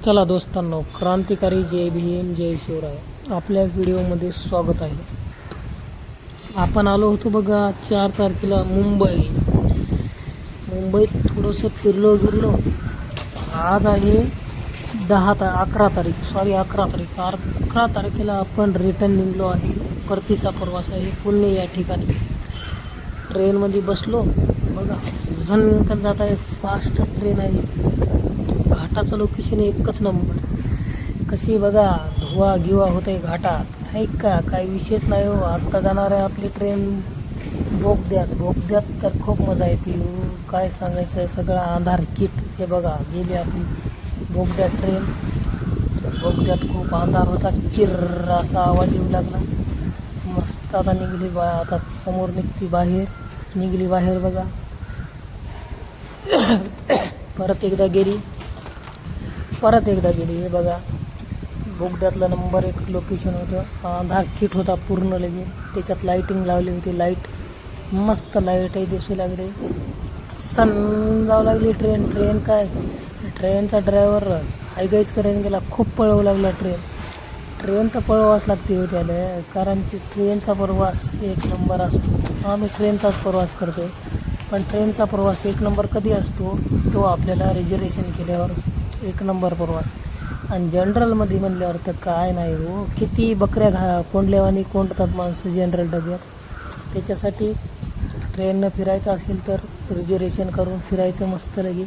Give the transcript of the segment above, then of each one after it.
चला दोस्तांनो, क्रांतिकारी जय भीम जय शिवराय आपल्या व्हिडिओमध्ये स्वागत आहे. आपण आलो होतो बघा 4 तारखेला मुंबईत थोडंसं फिरलो. आज आहे 11 तारखेला आपण रिटर्न निघलो आहे. परतीचा प्रवास आहे पुणे या ठिकाणी. ट्रेनमध्ये बसलो बघा, झनकन जात आहे. फास्ट ट्रेन आहे. घाटाचं लोकेशन एकच नंबर. कशी बघा धुवा गिवा होते घाटात, आहे का काही विशेष नाही हो. आत्ता जाणार आहे आपली ट्रेन बोगद्यात तर खूप मजा येते हो. काय सांगायचं आहे, सगळा अंधार किट. हे बघा गेली आपली ट्रेन. बोगद्यात खूप अंधार होता. किर्र असा आवाज येऊ लागला. मस्त आता निघली आता समोर निघली बाहेर बघा. परत एकदा गेली. हे बघा बोगद्यातलं नंबर 1 लोकेशन होतं. अंधार किट होता पूर्ण लगे. त्याच्यात लाईटिंग लावली होती. लाईट मस्त लाईट आहे दिसू लागले. सन जाऊ लागली ट्रेन. काय ट्रेनचा ड्रायव्हर ऐकायच करायला गेला. खूप पळवू लागला ट्रेन तर पळवाच लागते हो त्याला, कारण की ट्रेनचा प्रवास एक नंबर असतो. आम्ही ट्रेनचाच प्रवास करतो, पण ट्रेनचा प्रवास एक नंबर कधी असतो, तो आपल्याला रिझर्वेशन केल्यावर एक नंबर प्रवास. आणि जनरलमध्ये म्हणल्यावर तर काय नाही हो. किती बकऱ्या कोंडल्यावानी कोंडतात माणसं जनरल डब्यात. त्याच्यासाठी ट्रेननं फिरायचं असेल तर रिझर्वेशन करून फिरायचं मस्त लगे.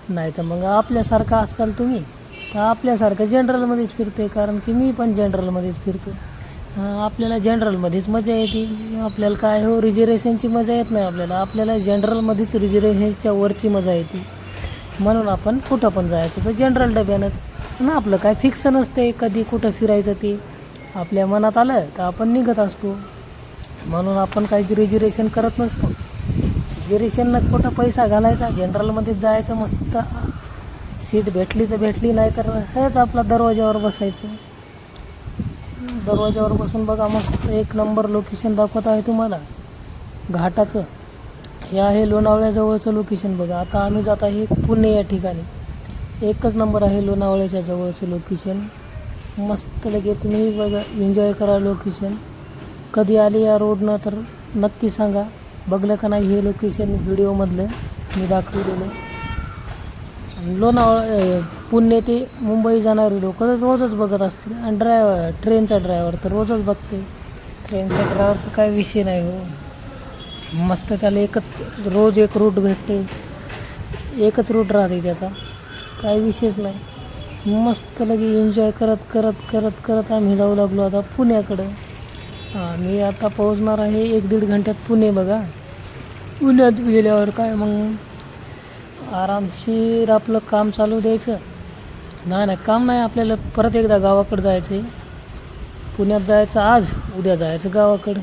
नाही तर मग आपल्यासारखं असाल तुम्ही तर आपल्यासारखं जनरलमध्येच फिरते, कारण की मी पण जनरलमध्येच फिरतो. आपल्याला जनरलमध्येच मजा येते. आपल्याला काय हो रिझर्वेशनची मजा येत नाही. आपल्याला जनरलमध्येच रिझर्वेशनच्या वरची मजा येते. म्हणून आपण कुठं पण जायचं तर जनरल डब्यानंच ना. आपलं काय फिक्स नसते कधी कुठं फिरायचं. ते आपल्या मनात आलं तर आपण निघत असतो. म्हणून आपण काही रिझर्वेशन करत नसतो. रिझर्वेशननं कुठं पैसा घालायचा, जनरलमध्येच जायचं. मस्त सीट भेटली तर भेटली, नाही तर हेच आपला दरवाजावर बसायचं. दरवाजावर बसून बघा मस्त एक नंबर लोकेशन दाखवत आहे तुम्हाला घाटाचं. हे आहे लोणावळ्याजवळचं लोकेशन बघा. आता आम्ही जात आहे पुणे या ठिकाणी. एकच नंबर आहे लोणावळ्याच्या जवळचं लोकेशन. मस्त लगे तुम्ही बघा, एन्जॉय करा लोकेशन. कधी आले या रोडनं तर नक्की सांगा. बघलं का नाही हे लोकेशन व्हिडिओमधलं मी दाखवलेलं. पुणे ते मुंबई जाणारे लोक तर रोजच बघत असतील. आणि ट्रेनचा ड्रायव्हर तर रोजच बघते. ट्रेनच्या ड्रायव्हरचा काय विषय नाही हो. मस्त त्याला रोज एक रूट भेटते. एकच रूट राहते त्याचा, काही विशेष नाही. मस्त लगे एन्जॉय करत आम्ही जाऊ लागलो आता पुण्याकडं. मी आता पोहोचणार आहे 1-1.5 घंट्यात पुणे बघा. पुण्यात गेल्यावर काय मग आरामशीर आपलं काम चालू द्यायचं. नाही काम नाही, आपल्याला परत एकदा गावाकडं जायचं आहे. पुण्यात जायचं आज, उद्या जायचं गावाकडं.